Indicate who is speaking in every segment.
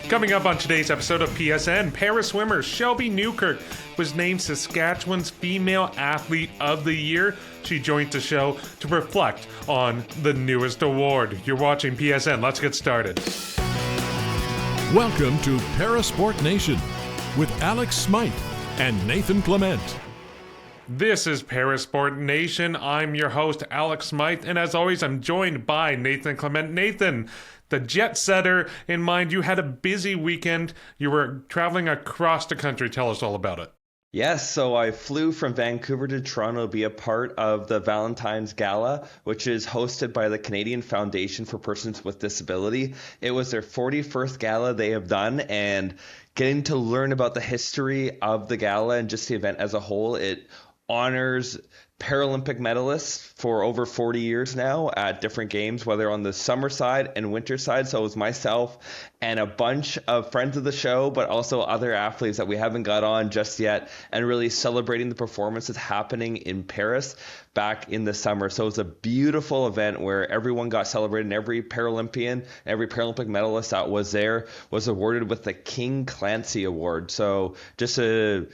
Speaker 1: Coming up on today's episode of PSN, Paris swimmer Shelby Newkirk was named Saskatchewan's Female Athlete of the Year. She joined the show to reflect on the newest award. You're watching PSN. Let's get started.
Speaker 2: Welcome to Parasport Nation with Alex Smyth and Nathan Clement.
Speaker 1: This is Parasport Nation. I'm your host, Alex Smyth, and as always, I'm joined by Nathan Clement. Nathan, the jet setter in mind, you had a busy weekend. You were traveling across the country. Tell us all about it.
Speaker 3: Yes, so I flew from Vancouver to Toronto to be a part of the Valentine's Gala, which is hosted by the Canadian Foundation for Persons with Disability. It was their 41st gala they have done, and getting to learn about the history of the gala and just the event as a whole, it honors Paralympic medalists for over 40 years now at different games, whether on the summer side and winter side. So it was myself and a bunch of friends of the show, but also other athletes that we haven't got on just yet, and really celebrating the performances happening in Paris back in the summer. So it's a beautiful event where everyone got celebrated, and every Paralympian, every Paralympic medalist that was there was awarded with the King Clancy Award. So just an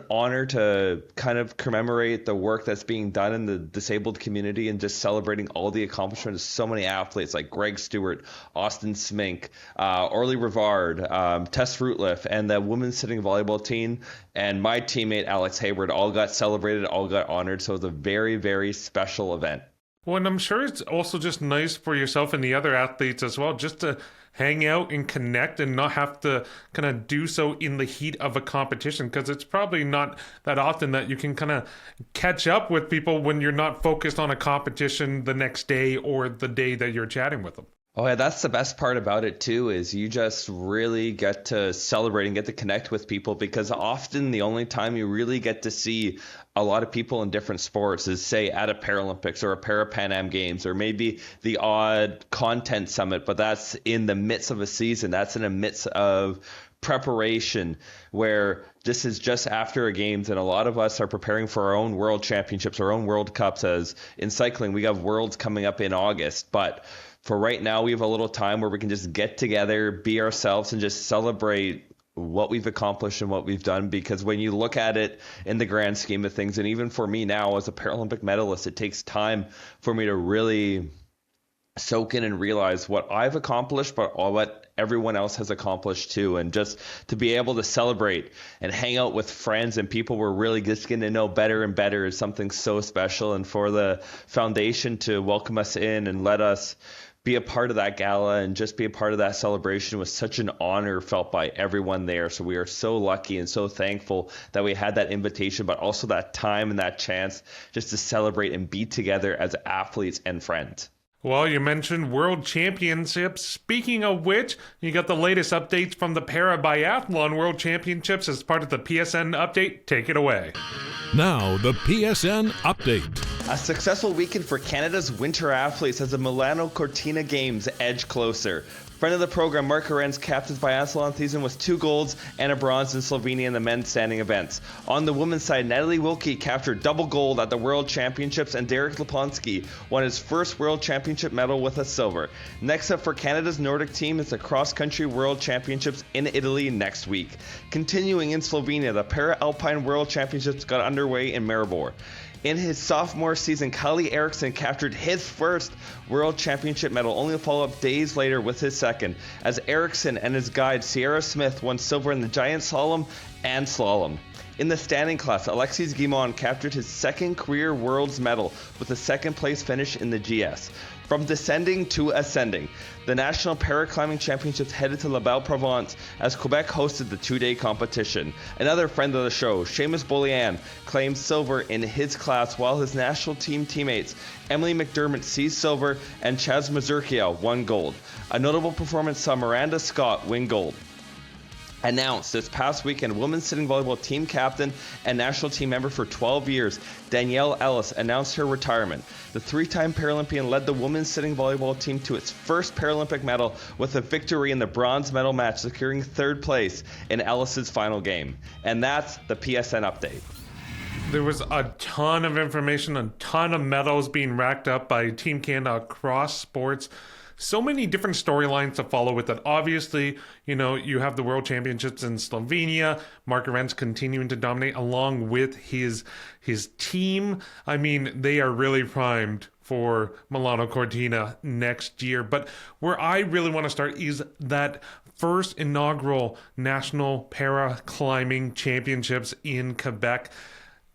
Speaker 3: honor to kind of commemorate the work that's being done in the disabled community, and just celebrating all the accomplishments of so many athletes like Greg Stewart, Austin Smink, Orly Rivard, Tess Rootliff, and the women's sitting volleyball team, and my teammate Alex Hayward all got celebrated, all got honored. So it was a very, very special event.
Speaker 1: Well, and I'm sure it's also just nice for yourself and the other athletes as well, just to hang out and connect and not have to kind of do so in the heat of a competition, because it's probably not that often that you can kind of catch up with people when you're not focused on a competition the next day or the day that you're chatting with them.
Speaker 3: Oh yeah, that's the best part about it too, is you just really get to celebrate and get to connect with people, because often the only time you really get to see a lot of people in different sports is, say, at a Paralympics or a Pan Am Games, or maybe the odd content summit, but that's in the midst of a season. That's in the midst of preparation, where this is just after a games, and a lot of us are preparing for our own world championships, our own World Cups. As in cycling, we have worlds coming up in August, but for right now, we have a little time where we can just get together, be ourselves, and just celebrate what we've accomplished and what we've done. Because when you look at it in the grand scheme of things, and even for me now as a Paralympic medalist, it takes time for me to really soak in and realize what I've accomplished, but all what everyone else has accomplished too. And just to be able to celebrate and hang out with friends and people we're really just getting to know better and better is something so special. And for the foundation to welcome us in and let us be a part of that gala and just be a part of that celebration was such an honor felt by everyone there. So we are so lucky and so thankful that we had that invitation, but also that time and that chance just to celebrate and be together as athletes and friends.
Speaker 1: Well, you mentioned World Championships. Speaking of which, you got the latest updates from the Para Biathlon World Championships as part of the PSN update. Take it away.
Speaker 2: Now, the PSN update.
Speaker 3: A successful weekend for Canada's winter athletes as the Milano Cortina Games edge closer. Friend of the program, Mark Aren's captain's biathlon season was 2 golds and a bronze in Slovenia in the men's standing events. On the women's side, Natalie Wilkie captured double gold at the World Championships, and Derek Liponsky won his first World Championship medal with a silver. Next up for Canada's Nordic team is the cross-country World Championships in Italy next week. Continuing in Slovenia, the Para-Alpine World Championships got underway in Maribor. In his sophomore season, Kalle Eriksson captured his first World Championship medal, only to follow up days later with his second, as Eriksson and his guide Sierra Smyth won silver in the giant slalom and slalom. In the standing class, Alexis Guimond captured his second career Worlds medal with a second-place finish in the GS. From descending to ascending, the National Paraclimbing Championships headed to La Belle-Provence as Quebec hosted the 2-day competition. Another friend of the show, Seamus Bolian, claimed silver in his class, while his national team teammates Emily McDermott seized silver and Chaz Mazurkia won gold. A notable performance saw Miranda Scott win gold. Announced this past weekend, women's sitting volleyball team captain and national team member for 12 years, Danielle Ellis, announced her retirement. The 3-time Paralympian led the women's sitting volleyball team to its first Paralympic medal with a victory in the bronze medal match, securing 3rd place in Ellis's final game. And that's the PSN update.
Speaker 1: There was a ton of information, a ton of medals being racked up by Team Canada across sports. so many different storylines to follow with it. Obviously, you have the World Championships in Slovenia. Mark Arendt's continuing to dominate along with his team. I mean, they are really primed for Milano Cortina next year. But where I really want to start is that first inaugural National Para Climbing Championships in Quebec.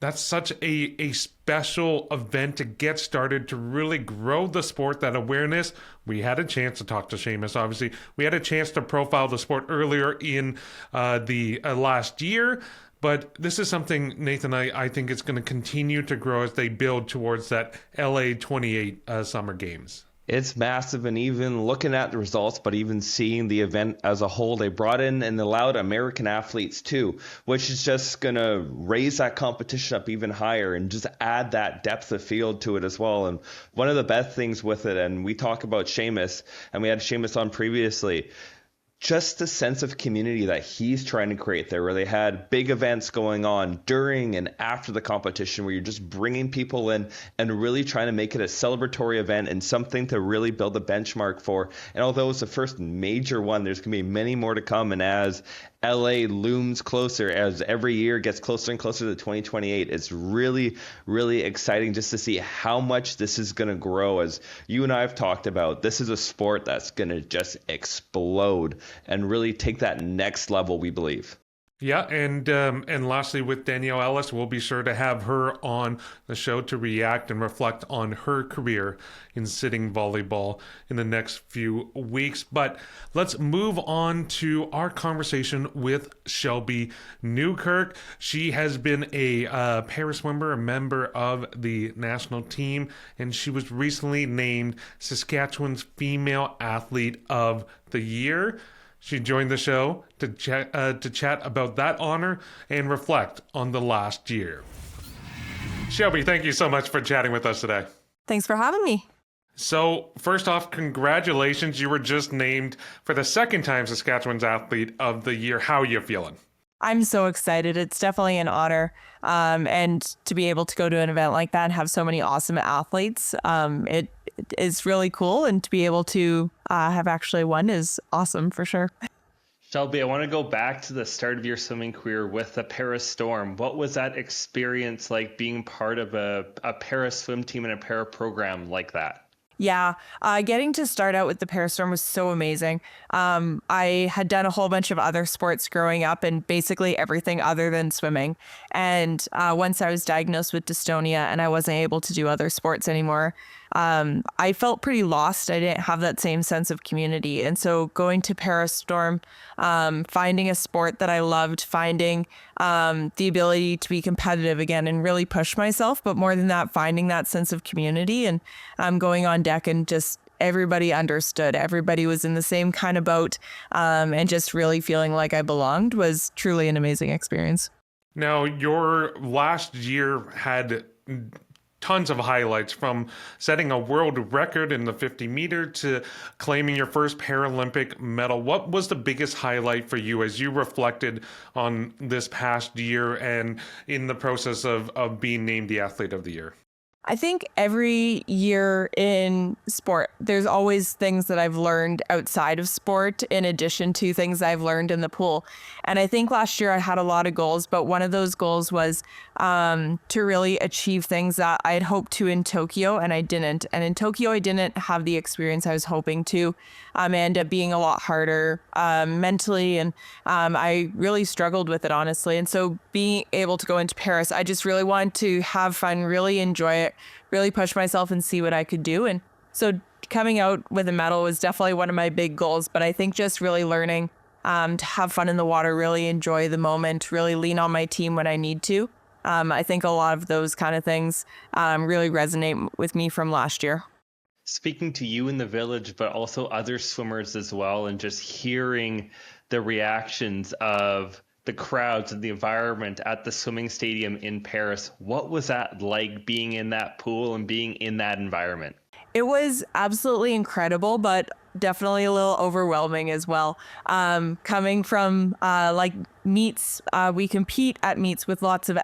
Speaker 1: That's such a special event to get started, to really grow the sport, that awareness. We had a chance to talk to Seamus, obviously. We had a chance to profile the sport earlier in the last year. But this is something, Nathan, I think it's going to continue to grow as they build towards that LA 28 Summer Games.
Speaker 3: It's massive, and even looking at the results, but even seeing the event as a whole, they brought in and allowed American athletes too, which is just going to raise that competition up even higher and just add that depth of field to it as well. And one of the best things with it, and we talk about Seamus, and we had Seamus on previously, just the sense of community that he's trying to create there, where they had big events going on during and after the competition, where you're just bringing people in and really trying to make it a celebratory event and something to really build a benchmark for. And although it's the first major one, there's going to be many more to come. And as LA looms closer, as every year gets closer and closer to 2028, it's really, really exciting just to see how much this is going to grow. As you and I have talked about, this is a sport that's going to just explode and really take that next level, we believe.
Speaker 1: Yeah, and lastly, with Danielle Ellis, we'll be sure to have her on the show to react and reflect on her career in sitting volleyball in the next few weeks. But let's move on to our conversation with Shelby Newkirk. She has been a para swimmer, a member of the national team, and she was recently named Saskatchewan's Female Athlete of the Year. She joined the show to chat about that honor and reflect on the last year. Shelby, thank you so much for chatting with us today.
Speaker 4: Thanks for having me.
Speaker 1: So, first off, congratulations. You were just named for the second time Saskatchewan's Athlete of the Year. How are you feeling?
Speaker 4: I'm so excited. It's definitely an honor. And to be able to go to an event like that and have so many awesome athletes, it is really cool. And to be able to have actually won is awesome for sure.
Speaker 5: Shelby, I want to go back to the start of your swimming career with the Paris Storm. What was that experience like, being part of a para swim team and a para program like that?
Speaker 4: Yeah, getting to start out with the Paris Storm was so amazing. I had done a whole bunch of other sports growing up, and basically everything other than swimming. And once I was diagnosed with dystonia and I wasn't able to do other sports anymore, I felt pretty lost. I didn't have that same sense of community. And so going to Paris Storm, finding a sport that I loved, finding the ability to be competitive again and really push myself. But more than that, finding that sense of community and going on deck and just everybody understood. Everybody was in the same kind of boat, and just really feeling like I belonged was truly an amazing experience.
Speaker 1: Now, your last year had tons of highlights, from setting a world record in the 50 meter to claiming your first Paralympic medal. What was the biggest highlight for you as you reflected on this past year and in the process of being named the Athlete of the Year?
Speaker 4: I think every year in sport, there's always things that I've learned outside of sport in addition to things I've learned in the pool. And I think last year I had a lot of goals, but one of those goals was to really achieve things that I had hoped to in Tokyo, and I didn't. And in Tokyo, I didn't have the experience I was hoping to. It ended up being a lot harder mentally, and I really struggled with it, honestly. And so being able to go into Paris, I just really wanted to have fun, really enjoy it, really push myself and see what I could do. And so coming out with a medal was definitely one of my big goals. But I think just really learning to have fun in the water, really enjoy the moment, really lean on my team when I need to. I think a lot of those kind of things really resonate with me from last year.
Speaker 5: Speaking to you in the village, but also other swimmers as well, and just hearing the reactions of the crowds and the environment at the swimming stadium in Paris, what was that like, being in that pool and being in that environment?
Speaker 4: It was absolutely incredible, but definitely a little overwhelming as well. Coming from meets, we compete at meets with lots of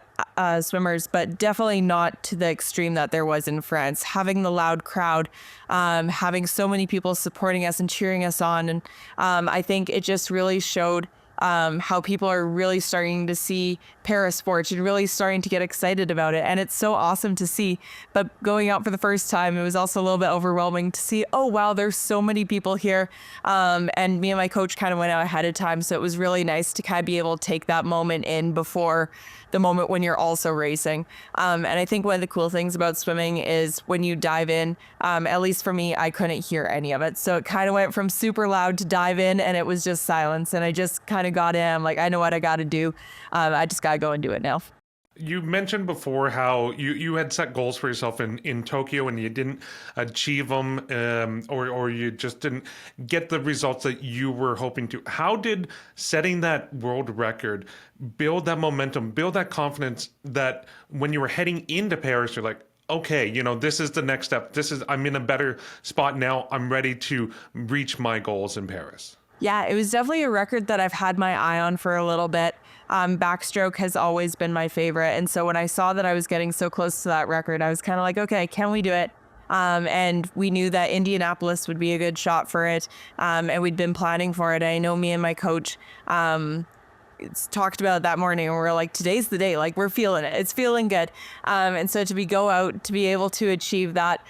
Speaker 4: swimmers, but definitely not to the extreme that there was in France. Having the loud crowd, having so many people supporting us and cheering us on, and I think it just really showed how people are really starting to see para sports and really starting to get excited about it. And it's so awesome to see. But going out for the first time, it was also a little bit overwhelming to see, oh, wow, there's so many people here. And me and my coach kind of went out ahead of time. So it was really nice to kind of be able to take that moment in before the moment when you're also racing. And I think one of the cool things about swimming is when you dive in, at least for me, I couldn't hear any of it. So it kind of went from super loud to dive in, and it was just silence. And I just kind of got in. I'm like, I know what I got to do. I just got to go and do it now.
Speaker 1: You mentioned before how you had set goals for yourself in Tokyo and you didn't achieve them, or you just didn't get the results that you were hoping to. How did setting that world record build that momentum, build that confidence that when you were heading into Paris, you're like, okay, this is the next step. I'm in a better spot now. I'm ready to reach my goals in Paris.
Speaker 4: Yeah, it was definitely a record that I've had my eye on for a little bit. Backstroke has always been my favorite. And so when I saw that I was getting so close to that record, I was kind of like, okay, can we do it? And we knew that Indianapolis would be a good shot for it. And we'd been planning for it. I know me and my coach talked about it that morning, and we're like, today's the day. Like, we're feeling it. It's feeling good. And so to go out, to be able to achieve that,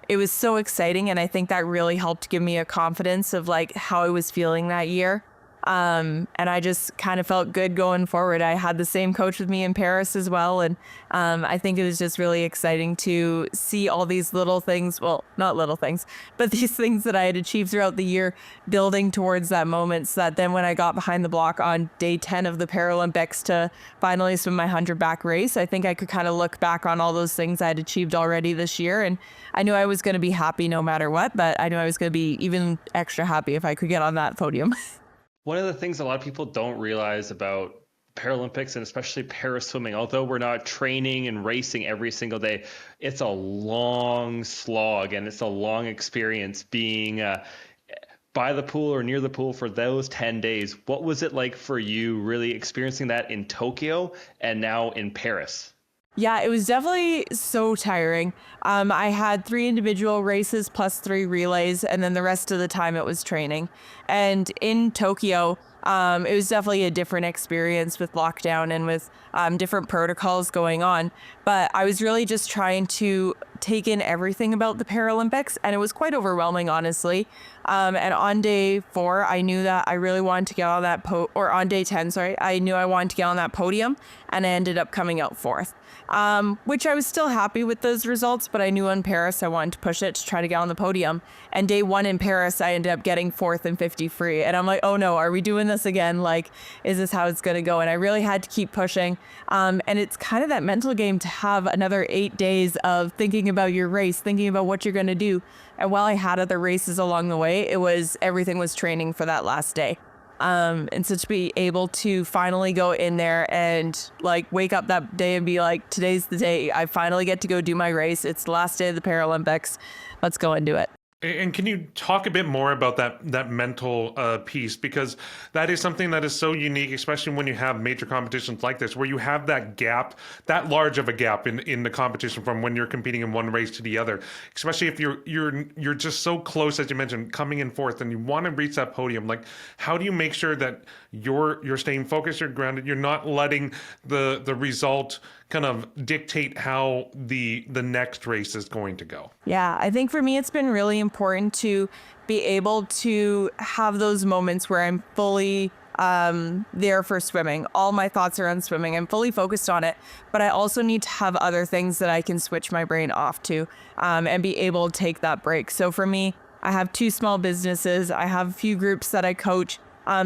Speaker 4: it was so exciting. And I think that really helped give me a confidence of like how I was feeling that year. And I just kind of felt good going forward. I had the same coach with me in Paris as well. And I think it was just really exciting to see all these little things, well, not little things, but these things that I had achieved throughout the year building towards that moment, so that then when I got behind the block on day 10 of the Paralympics to finally swim my 100 back race, I think I could kind of look back on all those things I had achieved already this year. And I knew I was going to be happy no matter what, but I knew I was going to be even extra happy if I could get on that podium.
Speaker 5: One of the things a lot of people don't realize about Paralympics and especially para swimming, although we're not training and racing every single day, it's a long slog and it's a long experience being by the pool or near the pool for those 10 days. What was it like for you really experiencing that in Tokyo and now in Paris?
Speaker 4: Yeah, it was definitely so tiring. I had 3 individual races plus 3 relays, and then the rest of the time it was training. And in Tokyo, it was definitely a different experience with lockdown and with different protocols going on. But I was really just trying to take in everything about the Paralympics, and it was quite overwhelming, honestly. And on day 4, I knew that I really wanted to get on that on day 10, sorry, I knew I wanted to get on that podium, and I ended up coming out 4th. Which I was still happy with those results, but I knew in Paris I wanted to push it to try to get on the podium. And day 1 in Paris, I ended up getting 4th and 50 free. And I'm like, oh no, are we doing this again? Like, is this how it's going to go? And I really had to keep pushing. And it's kind of that mental game to have another 8 days of thinking about your race, thinking about what you're going to do. And while I had other races along the way, everything was training for that last day. And so to be able to finally go in there and like wake up that day and be like, today's the day. I finally get to go do my race. It's the last day of the Paralympics. Let's go and do it.
Speaker 1: And can you talk a bit more about that mental piece? Because that is something that is so unique, especially when you have major competitions like this, where you have that gap, that large of a gap in the competition from when you're competing in one race to the other. Especially if you're just so close, as you mentioned, coming in 4th, and you want to reach that podium. Like, how do you make sure that you're staying focused, you're grounded, you're not letting the result kind of dictate how the next race is going to go?
Speaker 4: Yeah, I think for me, it's been really important to be able to have those moments where I'm fully there for swimming. All my thoughts are on swimming. I'm fully focused on it, but I also need to have other things that I can switch my brain off to and be able to take that break. So for me, I have 2 small businesses. I have a few groups that I coach.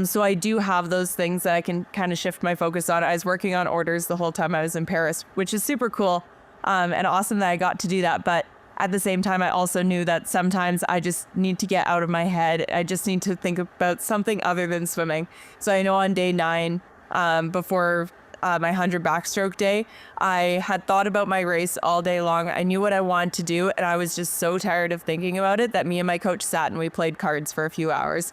Speaker 4: So I do have those things that I can kind of shift my focus on. I was working on orders the whole time I was in Paris, which is super cool and awesome that I got to do that. But at the same time, I also knew that sometimes I just need to get out of my head. I just need to think about something other than swimming. So I know on day 9, before my 100 backstroke day, I had thought about my race all day long. I knew what I wanted to do, and I was just so tired of thinking about it that me and my coach sat and we played cards for a few hours.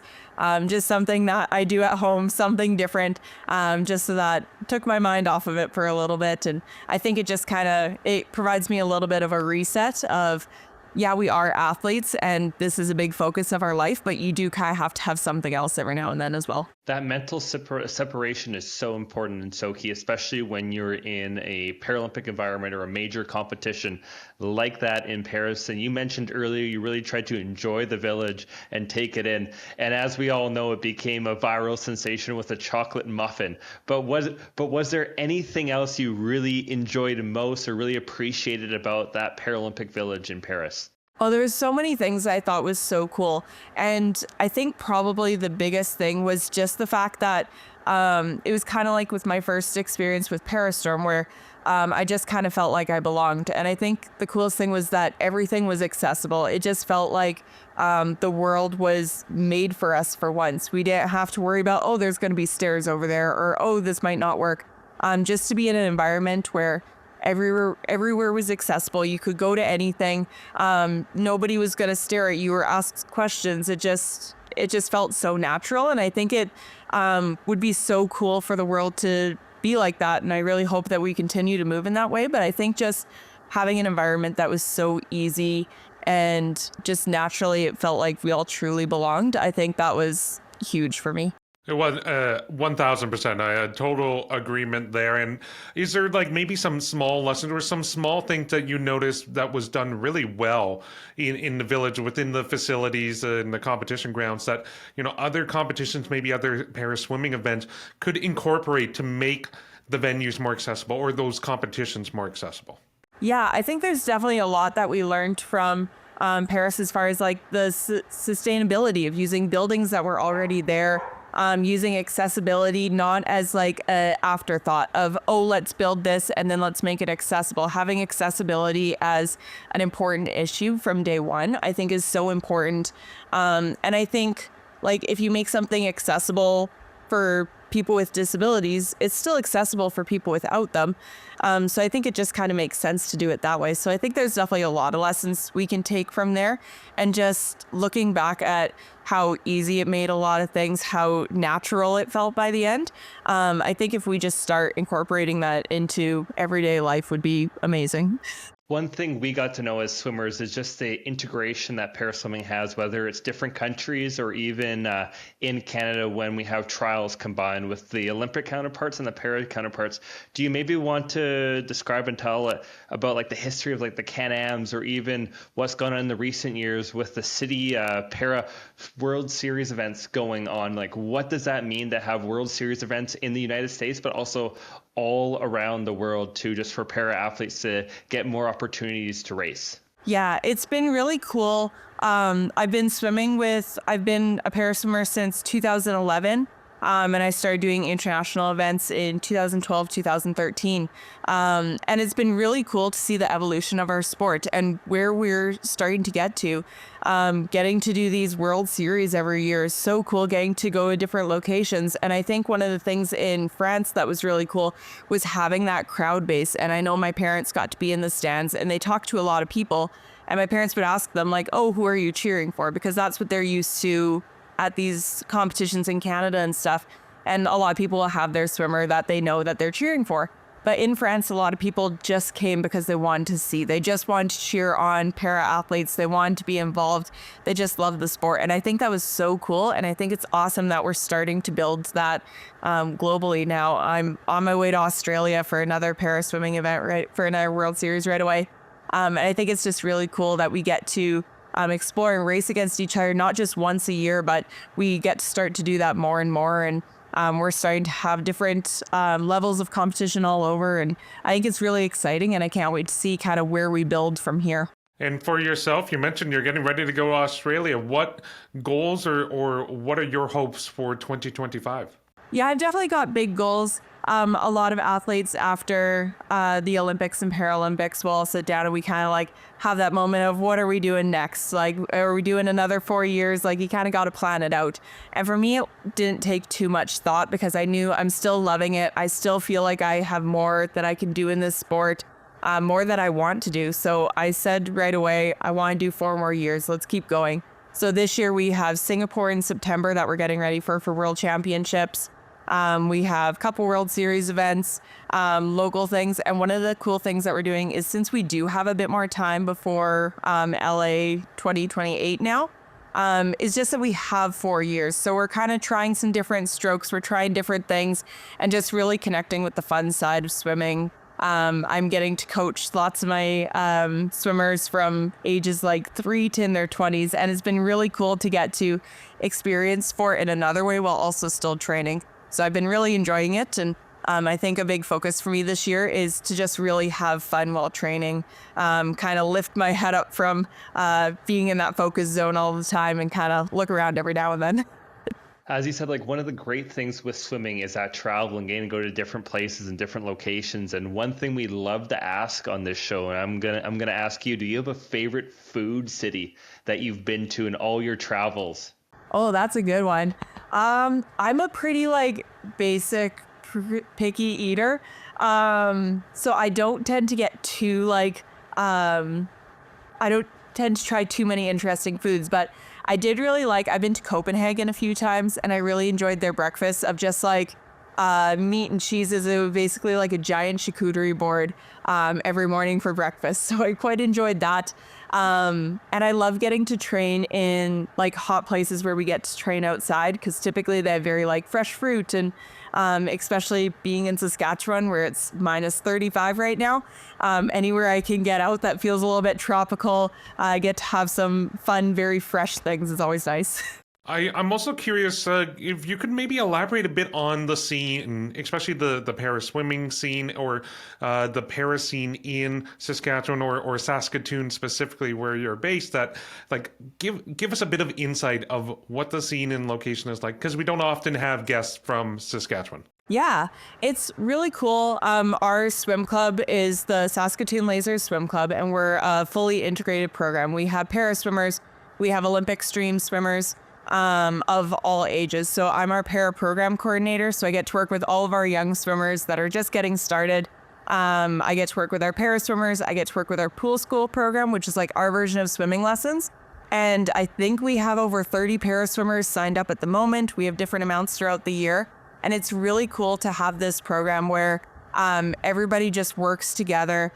Speaker 4: Just something that I do at home, something different, just so that took my mind off of it for a little bit. And I think it just it provides me a little bit of a reset of, yeah, we are athletes and this is a big focus of our life, but you do kind of have to have something else every now and then as well.
Speaker 5: That mental separation is so important and so key, especially when you're in a Paralympic environment or a major competition like that in Paris. And you mentioned earlier, you really tried to enjoy the village and take it in. And as we all know, it became a viral sensation with a chocolate muffin. But was there anything else you really enjoyed most or really appreciated about that Paralympic village in Paris?
Speaker 4: Oh, there was so many things I thought was so cool. And I think probably the biggest thing was just the fact that it was kind of like with my first experience with Parastorm where I just kind of felt like I belonged. And I think the coolest thing was that everything was accessible. It just felt like the world was made for us for once. We didn't have to worry about, oh, there's going to be stairs over there, or, oh, this might not work. Just to be in an environment where everywhere was accessible. You could go to anything. Nobody was going to stare at you or ask questions. It just felt so natural. And I think it would be so cool for the world to be like that. And I really hope that we continue to move in that way. But I think just having an environment that was so easy and just naturally it felt like we all truly belonged, I think that was huge for me.
Speaker 1: It was 1,000%. I had total agreement there. And is there like maybe some small lessons or some small thing that you noticed that was done really well in the village within the facilities and the competition grounds that, other competitions, maybe other Paris swimming events could incorporate to make the venues more accessible or those competitions more accessible?
Speaker 4: Yeah, I think there's definitely a lot that we learned from Paris as far as like the sustainability of using buildings that were already there. Using accessibility not as like an afterthought of, oh, let's build this and then let's make it accessible. Having accessibility as an important issue from day one, I think is so important. And I think like if you make something accessible for people with disabilities, it's still accessible for people without them. So I think it just kind of makes sense to do it that way. So I think there's definitely a lot of lessons we can take from there. And just looking back at how easy it made a lot of things, how natural it felt by the end. I think if we just start incorporating that into everyday life would be amazing.
Speaker 5: One thing we got to know as swimmers is just the integration that paraswimming has, whether it's different countries or even in Canada when we have trials combined with the Olympic counterparts and the para counterparts. Do you maybe want to describe and tell about like the history of like the Can-Ams or even what's gone on in the recent years with the city para World Series events going on? Like what does that mean to have World Series events in the United States, but also all around the world too, just for para athletes to get more opportunities to race?
Speaker 4: Yeah, it's been really cool. I've been a para swimmer since 2011. And I started doing international events in 2012, 2013. And it's been really cool to see the evolution of our sport and where we're starting to get to. Getting to do these World Series every year is so cool, getting to go to different locations. And I think one of the things in France that was really cool was having that crowd base. And I know my parents got to be in the stands and they talked to a lot of people. And my parents would ask them like, oh, who are you cheering for? Because that's what they're used to at these competitions in Canada and stuff. And a lot of people will have their swimmer that they know that they're cheering for. But in France, a lot of people just came because they wanted to see. They just wanted to cheer on para athletes. They wanted to be involved. They just love the sport. And I think that was so cool. And I think it's awesome that we're starting to build that globally now. I'm on my way to Australia for another para swimming event, for another World Series right away. And I think it's just really cool that we get to explore and race against each other, not just once a year, but we get to start to do that more and more. And we're starting to have different levels of competition all over. And I think it's really exciting. And I can't wait to see kind of where we build from here.
Speaker 1: And for yourself, you mentioned you're getting ready to go to Australia. What goals or what are your hopes for 2025?
Speaker 4: Yeah, I've definitely got big goals. A lot of athletes after the Olympics and Paralympics will all sit down and we kind of like have that moment of what are we doing next? Like, are we doing another 4 years? Like, you kind of got to plan it out. And for me, it didn't take too much thought because I knew I'm still loving it. I still feel like I have more that I can do in this sport, more that I want to do. So I said right away, I want to do 4 more years. Let's keep going. So this year we have Singapore in September that we're getting ready for World Championships. We have a couple World Series events, local things. And one of the cool things that we're doing is since we do have a bit more time before LA 2028 now, is just that we have 4 years. So we're kind of trying some different strokes. We're trying different things and just really connecting with the fun side of swimming. I'm getting to coach lots of my swimmers from ages like 3 to in their 20s. And it's been really cool to get to experience sport in another way while also still training. So I've been really enjoying it. And I think a big focus for me this year is to just really have fun while training, kind of lift my head up from being in that focus zone all the time and kind of look around every now and then.
Speaker 5: As you said, like one of the great things with swimming is that travel and getting to go to different places and different locations. And one thing we love to ask on this show, and I'm gonna ask you, do you have a favorite food city that you've been to in all your travels?
Speaker 4: Oh, that's a good one. I'm a pretty like basic picky eater. So I don't tend to get too like, I don't tend to try too many interesting foods, but I did really like, I've been to Copenhagen a few times and I really enjoyed their breakfast of just like meat and cheeses. It was basically like a giant charcuterie board every morning for breakfast. So I quite enjoyed that. And I love getting to train in like hot places where we get to train outside because typically they have very like fresh fruit and especially being in Saskatchewan where it's minus 35 right now. Anywhere I can get out that feels a little bit tropical, I get to have some fun, very fresh things. It's always nice.
Speaker 1: I'm also curious if you could maybe elaborate a bit on the scene, especially the Paris swimming scene or the Paris scene in Saskatchewan or Saskatoon specifically where you're based. That like give us a bit of insight of what the scene and location is like because we don't often have guests from Saskatchewan.
Speaker 4: Yeah, it's really cool. Our swim club is the Saskatoon Lasers Swim Club, and we're a fully integrated program. We have para swimmers, we have Olympic stream swimmers. Of all ages. So I'm our para program coordinator. So I get to work with all of our young swimmers that are just getting started. I get to work with our para swimmers. I get to work with our pool school program, which is like our version of swimming lessons. And I think we have over 30 para swimmers signed up at the moment. We have different amounts throughout the year. And it's really cool to have this program where everybody just works together.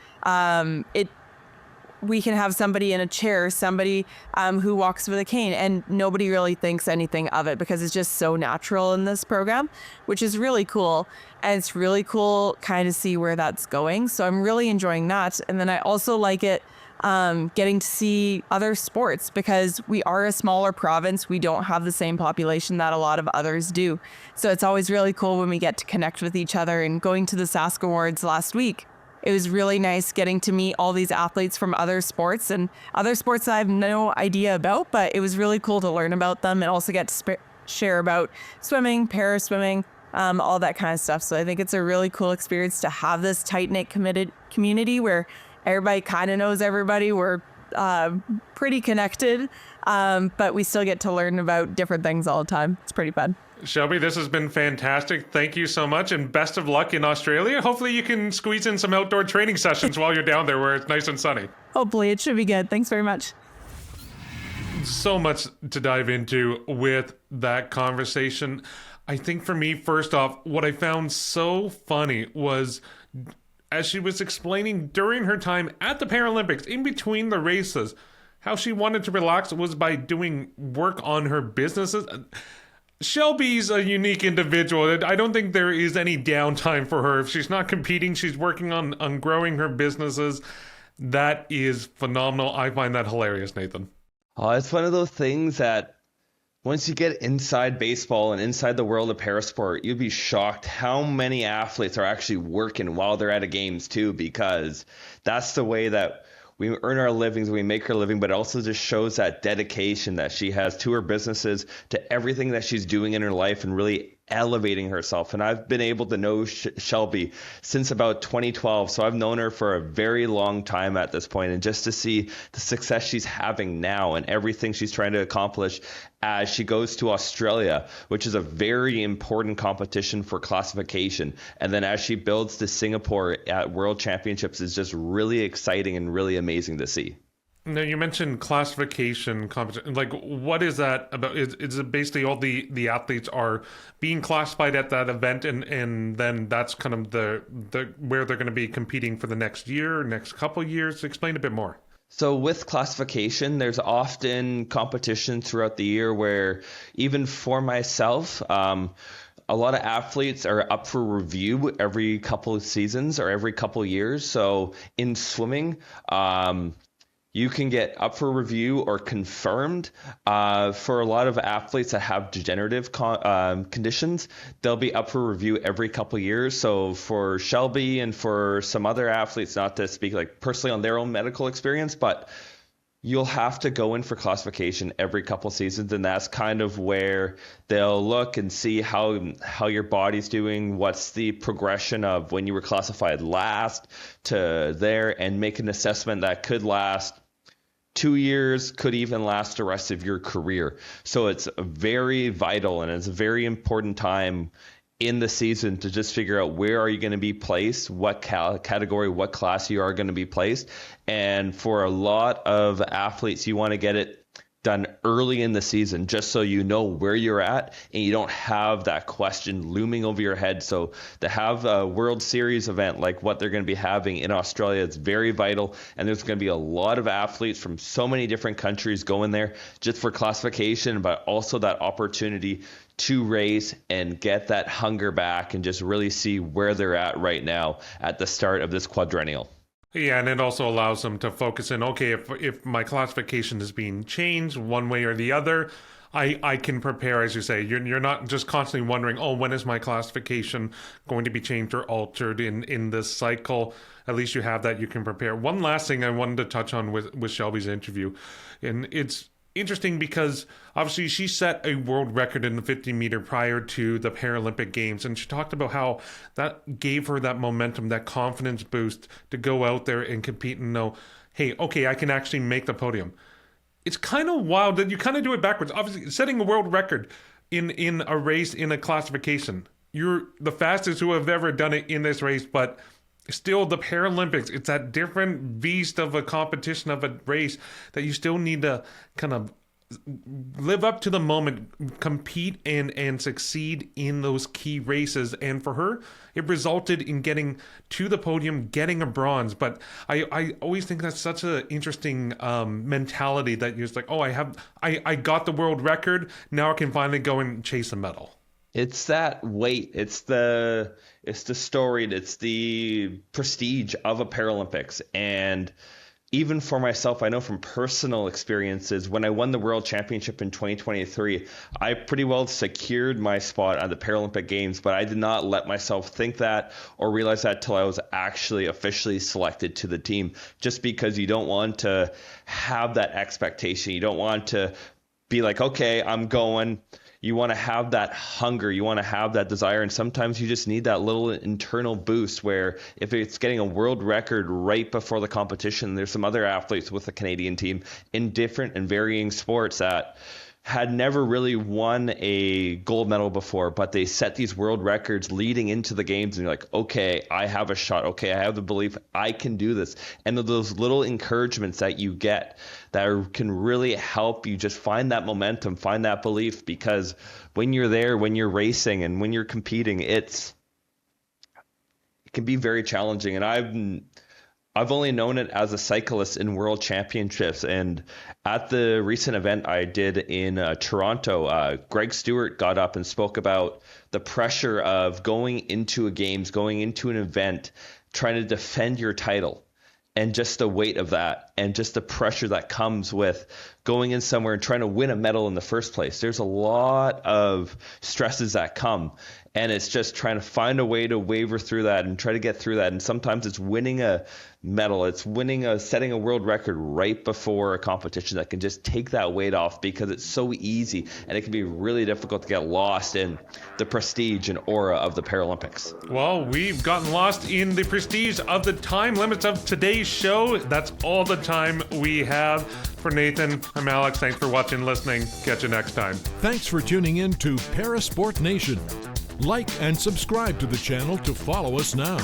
Speaker 4: We can have somebody in a chair, somebody who walks with a cane, and nobody really thinks anything of it because it's just so natural in this program, which is really cool. And it's really cool kind of see where that's going. So I'm really enjoying that. And then I also like it getting to see other sports because we are a smaller province. We don't have the same population that a lot of others do. So it's always really cool when we get to connect with each other. And going to the Sask Awards last week, it was really nice getting to meet all these athletes from other sports and other sports that I have no idea about, but it was really cool to learn about them and also get to share about swimming, para swimming, all that kind of stuff. So I think it's a really cool experience to have this tight-knit committed community where everybody kind of knows everybody. We're pretty connected, but we still get to learn about different things all the time. It's pretty fun.
Speaker 1: Shelby, this has been fantastic. Thank you so much and best of luck in Australia. Hopefully you can squeeze in some outdoor training sessions while you're down there where it's nice and sunny.
Speaker 4: Hopefully it should be good. Thanks very much.
Speaker 1: So much to dive into with that conversation. I think for me, first off, what I found so funny was as she was explaining during her time at the Paralympics, in between the races, how she wanted to relax was by doing work on her businesses. Shelby's a unique individual. I don't think there is any downtime for her. If she's not competing, she's working on growing her businesses. That is phenomenal. I find that hilarious, Nathan.
Speaker 3: Oh, it's one of those things that once you get inside baseball and inside the world of parasport, you'd be shocked how many athletes are actually working while they're at a games too, because that's the way that we earn our livings, we make our living, but it also just shows that dedication that she has to her businesses, to everything that she's doing in her life, and really elevating herself. And I've been able to know Shelby since about 2012. So I've known her for a very long time at this point. And just to see the success she's having now and everything she's trying to accomplish as she goes to Australia, which is a very important competition for classification. And then as she builds to Singapore at World Championships is just really exciting and really amazing to see.
Speaker 1: Now, you mentioned classification competition. Like, what is that about? Is it basically all the athletes are being classified at that event, and then that's kind of the where they're going to be competing for the next year, next couple of years? Explain a bit more.
Speaker 3: So with classification, there's often competition throughout the year where even for myself, a lot of athletes are up for review every couple of seasons or every couple of years. So in swimming, you can get up for review or confirmed. For a lot of athletes that have degenerative conditions, they'll be up for review every couple of years. So for Shelby and for some other athletes, not to speak like personally on their own medical experience, but you'll have to go in for classification every couple seasons, and that's kind of where they'll look and see how your body's doing, what's the progression of when you were classified last to there, and make an assessment that could last 2 years, could even last the rest of your career. So it's very vital and it's a very important time in the season to just figure out where are you going to be placed, what category, what class you are going to be placed. And for a lot of athletes, you want to get it done early in the season just so you know where you're at and you don't have that question looming over your head. So to have a World Series event like what they're going to be having in Australia, it's very vital. And there's going to be a lot of athletes from so many different countries going there just for classification, but also that opportunity to race and get that hunger back and just really see where they're at right now at the start of this quadrennial.
Speaker 1: Yeah, and it also allows them to focus in, okay, if my classification is being changed one way or the other, I can prepare, as you say. You're not just constantly wondering, oh, when is my classification going to be changed or altered in this cycle? At least you have that, you can prepare. One last thing I wanted to touch on with Shelby's interview, and it's interesting because obviously she set a world record in the 50-meter prior to the Paralympic Games, and she talked about how that gave her that momentum, that confidence boost to go out there and compete and know, hey, okay, I can actually make the podium. It's kind of wild that you kind of do it backwards. Obviously, setting a world record in a race, in a classification. You're the fastest who have ever done it in this race, but still the Paralympics, it's that different beast of a competition, of a race that you still need to kind of live up to the moment, compete and succeed in those key races. And for her, it resulted in getting to the podium, getting a bronze. But I always think that's such an interesting mentality that you're just like, oh, I got the world record, now I can finally go and chase a medal.
Speaker 3: It's that weight. It's the storied. It's the prestige of a Paralympics. And even for myself, I know from personal experiences, when I won the World Championship in 2023, I pretty well secured my spot at the Paralympic Games, but I did not let myself think that or realize that till I was actually officially selected to the team, just because you don't want to have that expectation. You don't want to be like, okay, I'm going. You want to have that hunger, you want to have that desire, and sometimes you just need that little internal boost where if it's getting a world record right before the competition, there's some other athletes with the Canadian team in different and varying sports that had never really won a gold medal before, but they set these world records leading into the games, and you're like, okay, I have a shot. Okay, I have the belief I can do this. And those little encouragements that you get that can really help you just find that momentum, find that belief, because when you're there, when you're racing and when you're competing, it can be very challenging. And I've only known it as a cyclist in world championships. And at the recent event I did in Toronto, Greg Stewart got up and spoke about the pressure of going into a games, going into an event, trying to defend your title, and just the weight of that and just the pressure that comes with going in somewhere and trying to win a medal in the first place. There's a lot of stresses that come. And it's just trying to find a way to waver through that and try to get through that. And sometimes it's winning a medal. It's setting a world record right before a competition that can just take that weight off, because it's so easy and it can be really difficult to get lost in the prestige and aura of the Paralympics.
Speaker 1: Well, we've gotten lost in the prestige of the time limits of today's show. That's all the time we have. For Nathan, I'm Alex. Thanks for watching and listening. Catch you next time.
Speaker 2: Thanks for tuning in to Parasport Nation. Like and subscribe to the channel to follow us now.